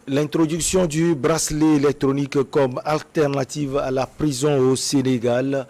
L'introduction du bracelet électronique comme alternative à la prison au Sénégal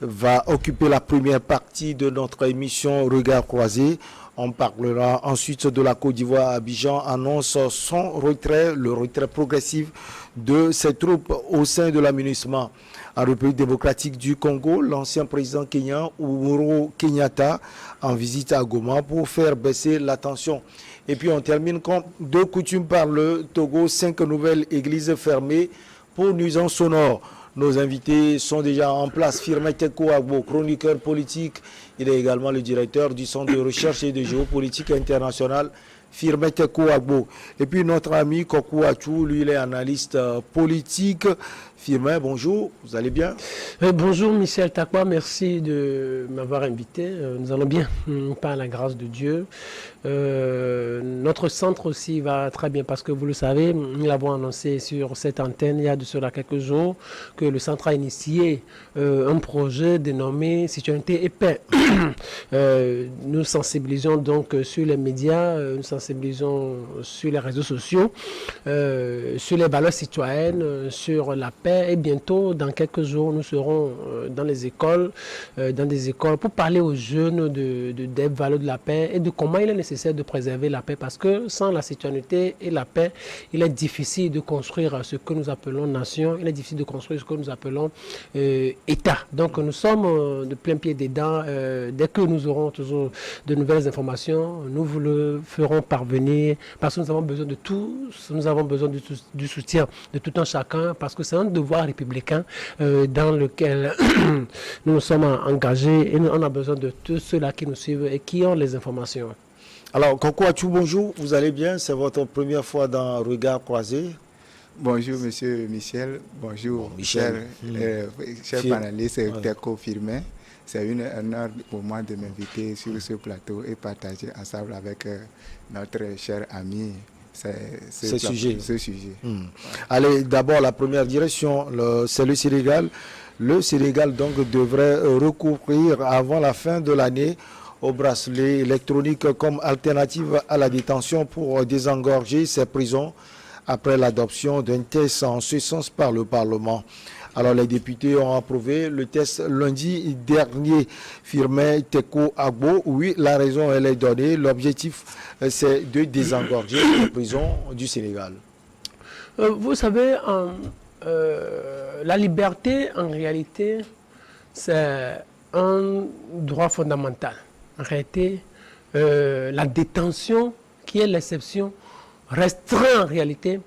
va occuper la première partie de notre émission Regard croisé. On parlera ensuite de la Côte d'Ivoire. Abidjan annonce son retrait, le retrait progressif de ses troupes au sein de l'aménagement. En République démocratique du Congo, l'ancien président kenyan Uhuru Kenyatta en visite à Goma pour faire baisser la tension. Et puis on termine comme de coutume par le Togo, 5 nouvelles églises fermées pour nuisances sonores. Nos invités sont déjà en place. Firmin Teko Agbo, chroniqueur politique. Il est également le directeur du Centre de recherche et de géopolitique internationale. Firmin Teko Agbo. Et puis notre ami Kokou Achou, lui il est analyste politique. Firmin, bonjour, vous allez bien? Bonjour Michel Takwa, merci de m'avoir invité. Nous allons bien, par la grâce de Dieu. Notre centre aussi va très bien parce que vous le savez, nous l'avons annoncé sur cette antenne il y a de cela quelques jours que le centre a initié un projet dénommé Citoyenneté et Paix. Nous sensibilisons donc sur les médias, nous sensibilisons sur les réseaux sociaux, sur les valeurs citoyennes, sur la paix. Et bientôt, dans quelques jours, nous serons dans les écoles, pour parler aux jeunes des valeurs de la paix et de comment il est nécessaire de préserver la paix. Parce que sans la citoyenneté et la paix, il est difficile de construire ce que nous appelons nation, il est difficile de construire ce que nous appelons État. Donc nous sommes de plein pied dedans. Dès que nous aurons toujours de nouvelles informations, nous vous le ferons parvenir parce que nous avons besoin de tous, nous avons besoin du soutien de tout un chacun parce que c'est un devoir républicain dans lequel nous nous sommes engagés et on a besoin de tous ceux-là qui nous suivent et qui ont les informations. Alors, Kokou Achou, bonjour, vous allez bien? C'est votre première fois dans Regard croisé? Bonjour, monsieur Michel. Bonjour, Michel. Cher panéliste, Teko Firmin. C'est un honneur pour moi de m'inviter sur ce plateau et partager ensemble avec notre cher ami ce sujet. Allez, d'abord, la première direction, c'est le Sénégal. Le Sénégal, donc, devrait recourir avant la fin de l'année au bracelet électronique comme alternative à la détention pour désengorger ses prisons après l'adoption d'un test en ce sens par le Parlement. Alors, les députés ont approuvé le test lundi dernier. Firmin Teko Agbo, oui, la raison, elle est donnée. L'objectif, c'est de désengorger les prisons du Sénégal. Vous savez, la liberté, en réalité, c'est un droit fondamental. En réalité, la détention, qui est l'exception, restreint en réalité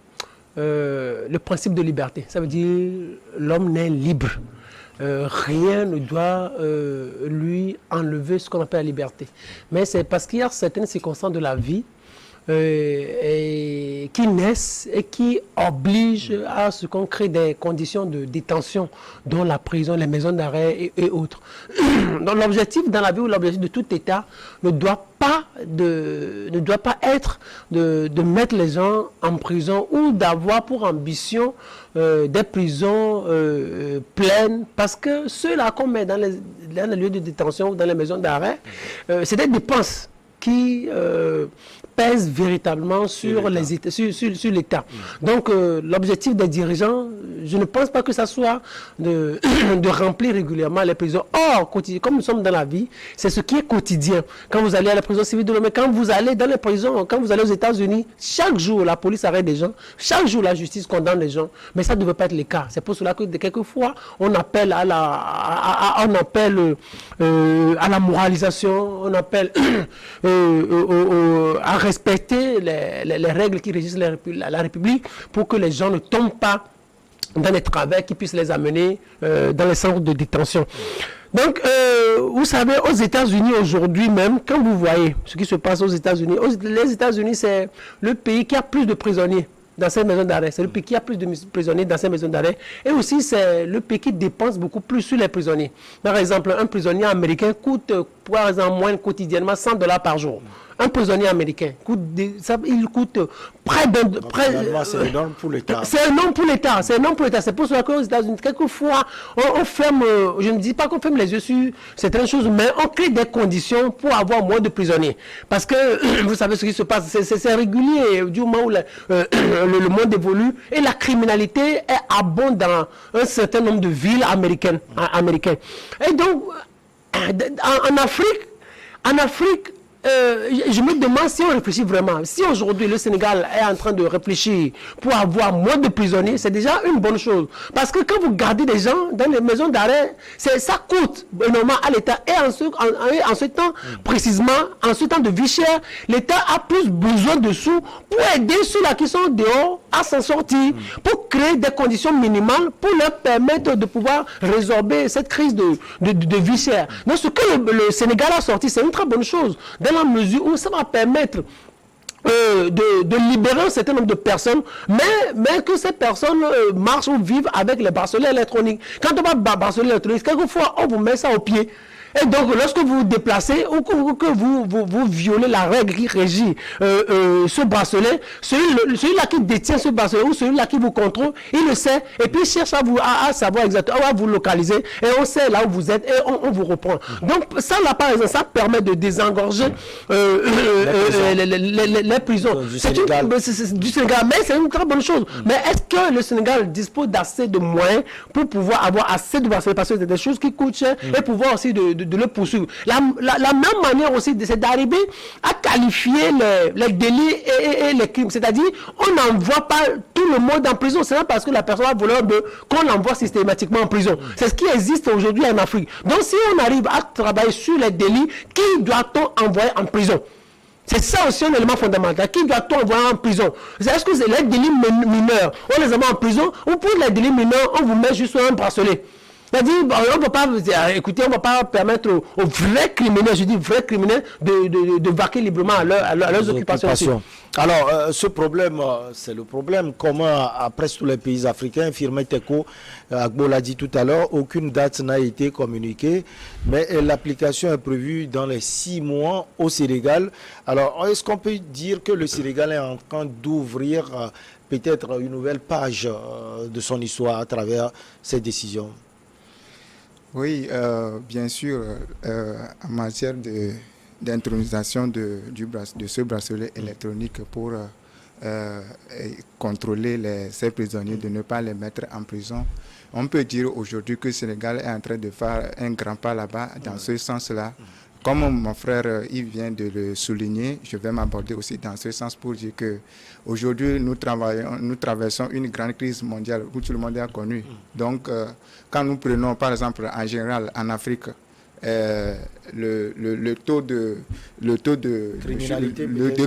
le principe de liberté. Ça veut dire l'homme n'est libre. Rien ne doit lui enlever ce qu'on appelle la liberté. Mais c'est parce qu'il y a certaines circonstances de la vie qui naissent et qui obligent à ce qu'on crée des conditions de détention, dont la prison, les maisons d'arrêt et autres. Donc l'objectif dans la vie ou l'objectif de tout État ne doit pas être de mettre les gens en prison ou d'avoir pour ambition des prisons pleines, parce que ceux-là qu'on met dans les lieux de détention ou dans les maisons d'arrêt, c'est des dépenses qui pèsent véritablement sur l'État. Donc l'objectif des dirigeants, je ne pense pas que ça soit de remplir régulièrement les prisons. Or, comme nous sommes dans la vie, c'est ce qui est quotidien. Quand vous allez à la prison civile de l'homme, quand vous allez dans les prisons, quand vous allez aux États-Unis, chaque jour la police arrête des gens, chaque jour la justice condamne les gens. Mais ça ne devait pas être le cas. C'est pour cela que quelquefois on appelle à la moralisation, on appelle à respecter les règles qui régissent la République pour que les gens ne tombent pas dans les travers qui puissent les amener dans les centres de détention. Donc, vous savez, aux États-Unis aujourd'hui même, quand vous voyez ce qui se passe aux États-Unis, les États-Unis, c'est le pays qui a plus de prisonniers dans ces maisons d'arrêt. C'est le pays qui a plus de prisonniers dans ces maisons d'arrêt. Et aussi, c'est le pays qui dépense beaucoup plus sur les prisonniers. Par exemple, un prisonnier américain coûte par exemple, en moyenne quotidiennement $100 par jour. Un prisonnier américain, il coûte près d'un... C'est énorme pour l'État. C'est énorme pour l'État. C'est pour cela qu'aux États-Unis, quelquefois, on ferme, je ne dis pas qu'on ferme les yeux sur certaines choses, mais on crée des conditions pour avoir moins de prisonniers. Parce que, vous savez ce qui se passe, c'est régulier du moment où le monde évolue et la criminalité est abonde dans un certain nombre de villes américaines. Et donc, en Afrique, je me demande si on réfléchit vraiment. Si aujourd'hui le Sénégal est en train de réfléchir pour avoir moins de prisonniers, c'est déjà une bonne chose. Parce que quand vous gardez des gens dans les maisons d'arrêt, ça coûte énormément à l'État. Et en ce temps, précisément, en ce temps de vie chère, l'État a plus besoin de sous pour aider ceux-là qui sont dehors à s'en sortir, pour créer des conditions minimales pour leur permettre de pouvoir résorber cette crise de vie chère. Donc ce que le Sénégal a sorti, c'est une très bonne chose. Dans la mesure où ça va permettre de libérer un certain nombre de personnes, mais que ces personnes marchent ou vivent avec les bracelets électroniques. Quand on va bracelet électronique, quelquefois on vous met ça au pied. Et donc, lorsque vous vous déplacez ou que vous violez la règle qui régit ce bracelet, celui-là qui détient ce bracelet ou celui-là qui vous contrôle, il le sait et puis il cherche à savoir exactement, à vous localiser et on sait là où vous êtes et on vous reprend. Donc, ça, là, par exemple, ça permet de désengorger les prisons. Du Sénégal. Du Sénégal, mais c'est une très bonne chose. Mais est-ce que le Sénégal dispose d'assez de moyens pour pouvoir avoir assez de bracelets? Parce que c'est des choses qui coûtent cher et pouvoir aussi de le poursuivre. La même manière aussi, c'est d'arriver à qualifier les délits et les crimes. C'est-à-dire, on n'envoie pas tout le monde en prison. C'est pas parce que la personne a volé un bœuf qu'on l'envoie systématiquement en prison. C'est ce qui existe aujourd'hui en Afrique. Donc, si on arrive à travailler sur les délits, qui doit-on envoyer en prison? C'est ça aussi un élément fondamental. Qui doit-on envoyer en prison? Est-ce que c'est les délits mineurs? On les envoie en prison ou pour les délits mineurs, on vous met juste un bracelet? C'est-à-dire, on ne peut pas, écoutez, on ne va pas permettre aux vrais criminels, je dis vrais criminels, de vaquer librement à leurs occupations. Alors, ce problème, c'est le problème commun à presque tous les pays africains. Firmin Teko, Agbo l'a dit tout à l'heure, aucune date n'a été communiquée, mais l'application est prévue dans les 6 mois au Sénégal. Alors, est-ce qu'on peut dire que le Sénégal est en train d'ouvrir peut-être une nouvelle page de son histoire à travers ces décisions? Oui, bien sûr, en matière d'intronisation de ce bracelet électronique pour contrôler ces prisonniers, de ne pas les mettre en prison, on peut dire aujourd'hui que le Sénégal est en train de faire un grand pas là-bas, dans ce sens-là. Comme mon frère Yves vient de le souligner, je vais m'aborder aussi dans ce sens pour dire que aujourd'hui nous traversons une grande crise mondiale où tout le monde a connu. Donc, quand nous prenons par exemple en général en Afrique le taux de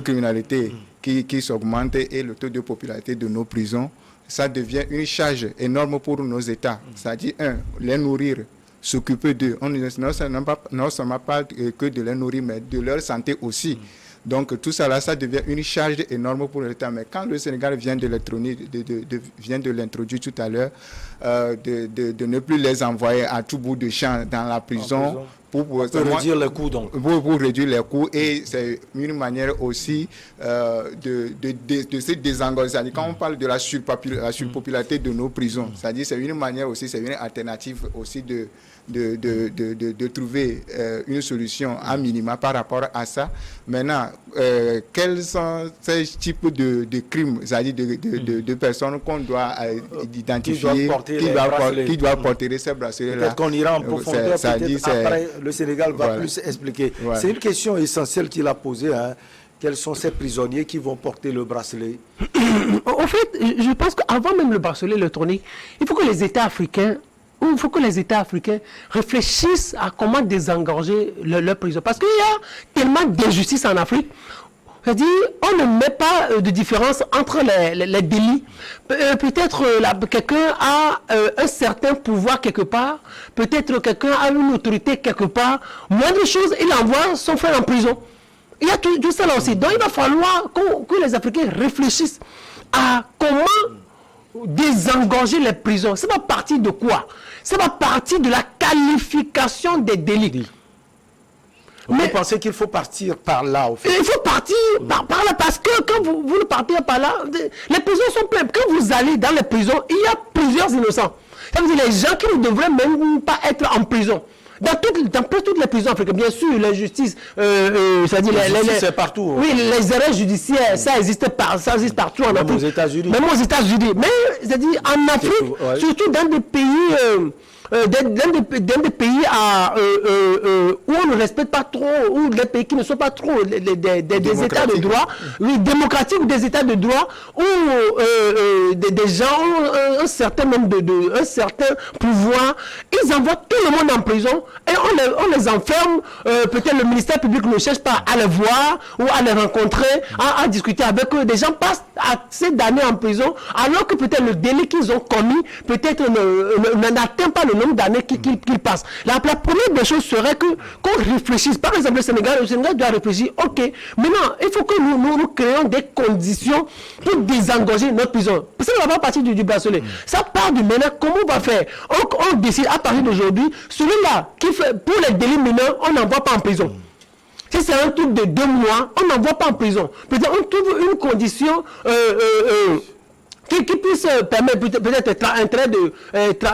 criminalité qui s'augmente et le taux de popularité de nos prisons, ça devient une charge énorme pour nos États. C'est-à-dire, les nourrir, s'occuper d'eux. On ne seulement pas que de les nourrir, mais de leur santé aussi. Donc tout ça là, ça devient une charge énorme pour l'État. Mais quand le Sénégal vient de l'introduire tout à l'heure, de ne plus les envoyer à tout bout de champ dans la prison. Pour réduire les coûts donc. Pour réduire les coûts, et c'est une manière aussi de se désengager. Quand on parle de la surpopularité de nos prisons, c'est-à-dire c'est une manière aussi, c'est une alternative aussi de trouver une solution à minima par rapport à ça. Maintenant, quels sont ces types de crimes, c'est-à-dire de personnes qu'on doit identifier, qui doivent porter ces bracelets-là? Peut-être qu'on ira en profondeur, peut-être après le Sénégal va plus expliquer. Voilà. C'est une question essentielle qu'il a posée. Hein. Quels sont ces prisonniers qui vont porter le bracelet? En fait, je pense qu'avant même le bracelet électronique, il faut que les États africains réfléchissent à comment désengorger leurs prisons. Parce qu'il y a tellement d'injustice en Afrique. C'est-à-dire, on ne met pas de différence entre les délits. Peut-être quelqu'un a un certain pouvoir quelque part, peut-être quelqu'un a une autorité quelque part. Moindre chose, il envoie son frère en prison. Il y a tout ça là aussi. Donc il va falloir que les Africains réfléchissent à comment désengorger les prisons. Ça va partir de quoi? Ça va partir de la qualification des délits. Vous pensez qu'il faut partir par là, au fait? Il faut partir par là, parce que quand vous ne partez pas là, les prisons sont pleines. Quand vous allez dans les prisons, il y a plusieurs innocents. Ça veut dire les gens qui ne devraient même pas être en prison. Dans presque toutes les prisons africaines, bien sûr, la justice, c'est-à-dire c'est partout. Oui, les erreurs judiciaires, ça existe partout en Afrique. Même aux États-Unis. Même aux États-Unis. Mais, c'est-à-dire en Afrique, surtout dans des pays... dans des pays où on ne respecte pas trop, ou des pays qui ne sont pas trop des états de droit, oui, démocratiques ou des états de droit, où des gens ont un certain nombre un certain pouvoir, ils envoient tout le monde en prison et on les enferme. Peut-être le ministère public ne cherche pas à les voir ou à les rencontrer, à discuter avec eux. Des gens passent assez d'années en prison, alors que peut-être le délit qu'ils ont commis, peut-être n'atteint pas le nombre d'années qu'ils passent. La première des choses serait qu'on réfléchisse. Par exemple, le Sénégal doit réfléchir. Ok, maintenant, il faut que nous créions des conditions pour désengorger notre prison. Ça ne va pas partir du bracelet. Ça part du maintenant. Comment on va faire? On décide à partir d'aujourd'hui, celui-là qui fait pour les délits mineurs, on n'envoie pas en prison. Si c'est un truc de 2 mois, on n'envoie pas en prison. Peut-être on trouve une condition qui puisse permettre peut-être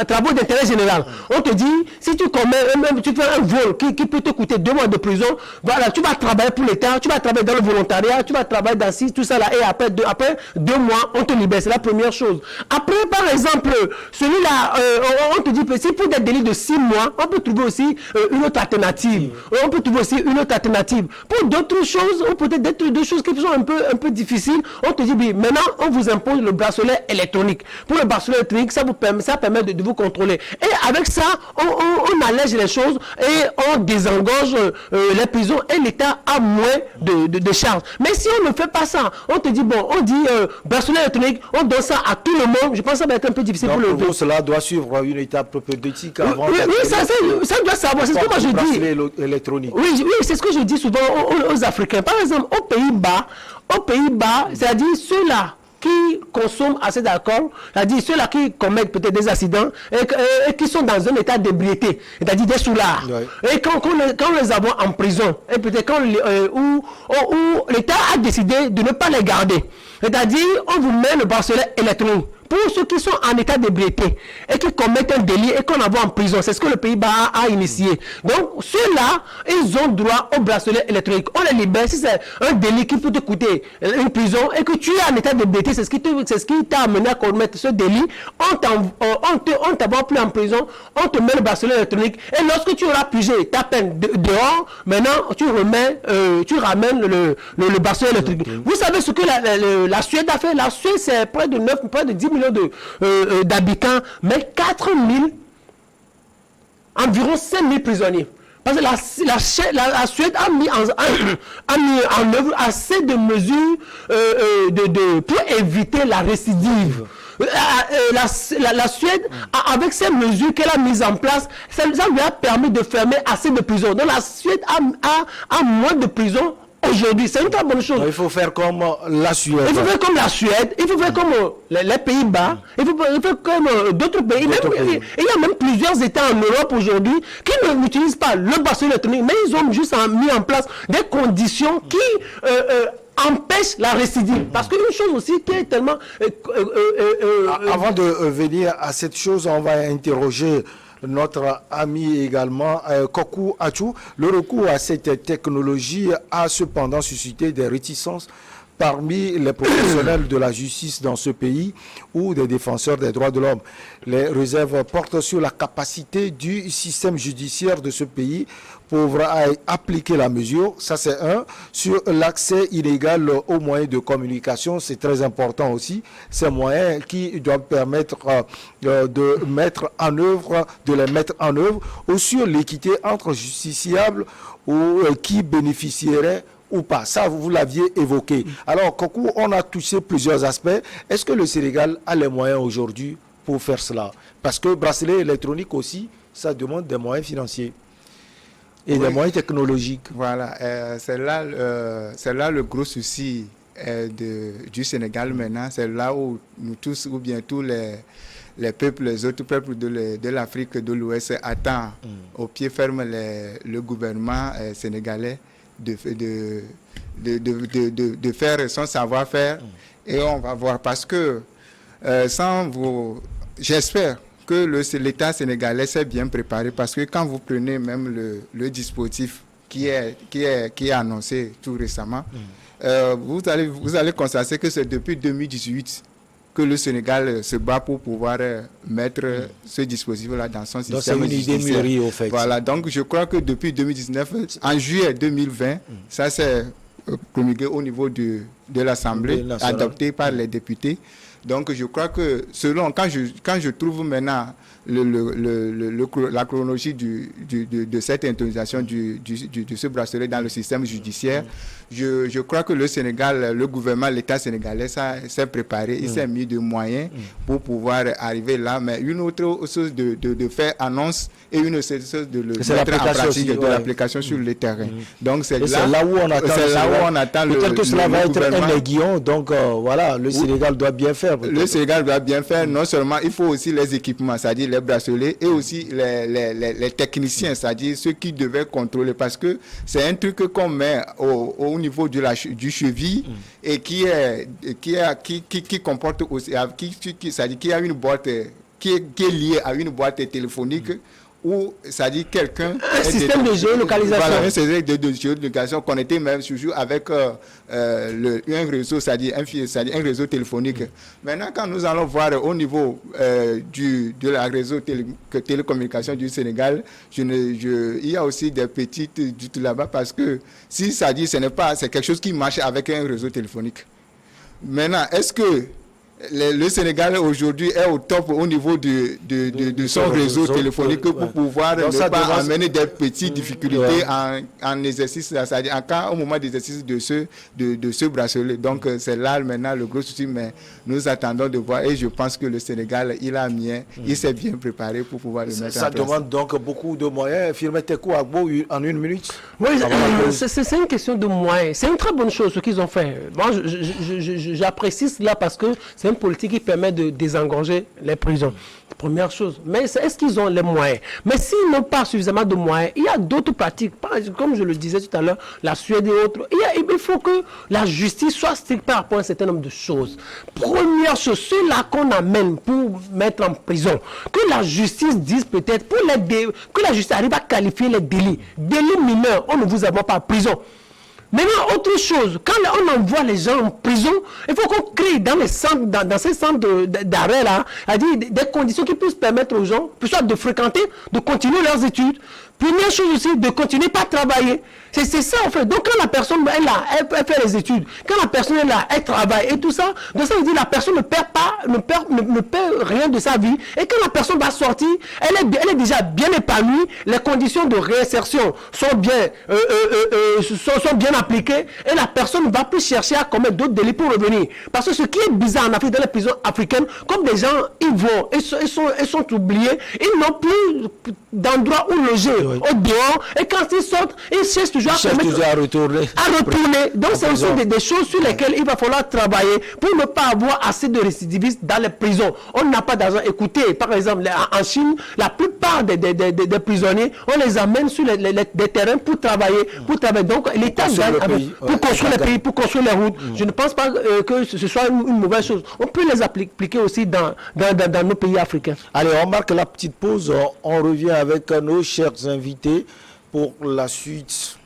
travaux d'intérêt général. On te dit, si tu commets, tu fais un vol qui peut te coûter 2 mois de prison, voilà, tu vas travailler pour l'État, tu vas travailler dans le volontariat, tu vas travailler dans tout ça là, et après 2 mois, on te libère. C'est la première chose. Après, par exemple, celui-là, on te dit, si pour des délits de 6 mois, on peut trouver aussi une autre alternative. On peut trouver aussi une autre alternative. Pour d'autres choses, ou peut-être d'autres choses qui sont un peu difficiles, on te dit, maintenant, on vous impose le bracelet électronique. Pour le bracelet électronique, ça permet de vous contrôler. Et avec ça, on allège les choses et on désengorge les prisons et l'État a moins de charges. Mais si on ne fait pas ça, on te dit, bon, on dit bracelet électronique, on donne ça à tout le monde, je pense que ça va être un peu difficile. Donc, pour vous, cela doit suivre une étape d'éthique avant. Oui, ça doit savoir, c'est ce que moi je dis. Bracelet électronique. Oui, c'est ce que je dis souvent aux Africains. Par exemple, aux Pays-Bas, c'est-à-dire ceux-là qui consomment assez d'alcool, c'est-à-dire ceux-là qui commettent peut-être des accidents et qui sont dans un état d'ébriété, c'est-à-dire des soulards. Ouais. Et quand on les a en prison, et peut-être où l'État a décidé de ne pas les garder, c'est-à-dire on vous met le bracelet électronique. Pour ceux qui sont en état d'ébriété et qui commettent un délit et qu'on envoie en prison, c'est ce que le Pays-Bas a initié. Donc, ceux-là, ils ont droit au bracelet électronique. On les libère. Si c'est un délit qui peut te coûter une prison et que tu es en état d'ébriété, c'est ce qui t'a amené à commettre ce délit, on t'envoie plus en prison, on te met le bracelet électronique et lorsque tu auras purgé ta peine dehors, maintenant, tu ramènes le bracelet électronique. Okay. Vous savez ce que la Suède a fait? La Suède, c'est près de 10 millions d'habitants, mais 4 000, environ 5 000 prisonniers. Parce que la Suède a mis en œuvre assez de mesures pour éviter la récidive. La Suède, avec ces mesures qu'elle a mises en place, ça lui a permis de fermer assez de prisons. Donc la Suède a moins de prisons aujourd'hui. C'est une très bonne chose. Il faut faire comme la Suède. Il faut faire comme la Suède, il faut faire comme les Pays-Bas, il faut faire comme d'autres pays. Il y a même plusieurs États en Europe aujourd'hui qui n'utilisent pas le bracelet électronique, mais ils ont juste mis en place des conditions qui empêchent la récidive. Parce qu'une chose aussi qui est tellement... Avant de venir à cette chose, on va interroger notre ami également, Kokou Achou. Le recours à cette technologie a cependant suscité des réticences parmi les professionnels de la justice dans ce pays ou des défenseurs des droits de l'homme. Les réserves portent sur la capacité du système judiciaire de ce pays pour appliquer la mesure, ça c'est un. Sur l'accès illégal aux moyens de communication, c'est très important aussi. Ces moyens qui doivent permettre de les mettre en œuvre, ou sur l'équité entre justiciables ou qui bénéficieraient ou pas. Ça, vous l'aviez évoqué. Alors, Kokou, on a touché plusieurs aspects. Est-ce que le Sénégal a les moyens aujourd'hui pour faire cela? Parce que bracelet électronique aussi, ça demande des moyens financiers et des moyens technologiques. Voilà, c'est là le gros souci du Sénégal maintenant, c'est là où nous tous, ou bien tous les peuples, les autres peuples de l'Afrique de l'Ouest attendent au pied ferme le gouvernement sénégalais de faire son savoir-faire. Et on va voir, parce que j'espère que l'État sénégalais s'est bien préparé, parce que quand vous prenez même le dispositif qui est annoncé tout récemment, vous allez constater que c'est depuis 2018 que le Sénégal se bat pour pouvoir mettre ce dispositif-là dans son système. Donc c'est une idée mûrie, au fait. Voilà, donc je crois que depuis 2019, en juillet 2020, ça s'est promulgué au niveau de l'Assemblée, adopté par les députés. Donc je crois que quand je trouve maintenant la chronologie de cette intronisation de ce bracelet dans le système judiciaire, je crois que le Sénégal, le gouvernement, l'État sénégalais s'est préparé, il s'est mis de moyens pour pouvoir arriver là, mais une autre chose de faire annonce et une autre chose de le mettre en pratique, de l'application sur le terrain. Donc c'est là où on attend peut-être que cela va être un aiguillon, donc voilà, le Sénégal doit bien faire. Le Sénégal doit bien faire, non seulement, il faut aussi les équipements, c'est-à-dire les bracelets, et aussi les techniciens, c'est-à-dire ceux qui devaient contrôler, parce que c'est un truc qu'on met au niveau du cheville et qui comporte aussi, c'est-à-dire qui a une boîte qui est liée à une boîte téléphonique. Ou, c'est-à-dire quelqu'un... Un système de géolocalisation. Voilà, un système de géolocalisation connecté même toujours avec un réseau, c'est-à-dire un réseau téléphonique. Maintenant, quand nous allons voir au niveau de la réseau télécommunication du Sénégal, il y a aussi des petites doutes là-bas, parce que si ça dit, c'est quelque chose qui marche avec un réseau téléphonique. Maintenant, est-ce que le Sénégal aujourd'hui est au top au niveau de son réseau téléphonique pour pouvoir ne pas amener des petites difficultés en exercice, c'est-à-dire au moment d'exercice de ce bracelet. Donc c'est là maintenant le gros souci, mais nous attendons de voir, et je pense que le Sénégal, il s'est bien préparé pour pouvoir le mettre en place. Ça demande donc beaucoup de moyens. Firmin Tekou Agbo, en une minute. Oui, c'est une question de moyens. C'est une très bonne chose ce qu'ils ont fait. Moi, j'apprécie cela parce que c'est une politique qui permet de désengorger les prisons. Première chose. Mais est-ce qu'ils ont les moyens? Mais s'ils n'ont pas suffisamment de moyens, il y a d'autres pratiques. Comme je le disais tout à l'heure, la Suède et autres. Il faut que la justice soit stricte par rapport à un certain nombre de choses. Première chose, ceux-là qu'on amène pour mettre en prison, que la justice dise peut-être, que la justice arrive à qualifier les délits. Délits mineurs, on ne vous envoie pas en prison. Maintenant, autre chose, quand on envoie les gens en prison, il faut qu'on crée dans ces centres d'arrêt-là, des conditions qui puissent permettre aux gens, soit de fréquenter, de continuer leurs études. Première chose aussi, de continuer pas à travailler. C'est ça en fait. Donc quand la personne elle fait les études, quand la personne est là, elle travaille et tout ça, donc ça veut dire que la personne ne perd rien de sa vie. Et quand la personne va sortir, elle est déjà bien épanouie, les conditions de réinsertion sont bien appliquées, et la personne ne va plus chercher à commettre d'autres délits pour revenir. Parce que ce qui est bizarre en Afrique, dans les prisons africaines, comme des gens, ils vont, ils sont oubliés, ils n'ont plus d'endroit où loger. Au dehors, et quand ils sortent, ils cherchent toujours à retourner. Donc, ce sont des choses sur lesquelles il va falloir travailler pour ne pas avoir assez de récidivistes dans les prisons. On n'a pas d'argent. Écoutez, par exemple, en Chine, la plupart des prisonniers, on les amène sur des terrains pour travailler. Donc, l'État gagne pour construire les pays, pour construire les routes. Je ne pense pas que ce soit une mauvaise chose. On peut les appliquer aussi dans nos pays africains. Allez, on marque la petite pause. On revient avec nos chers invités pour la suite.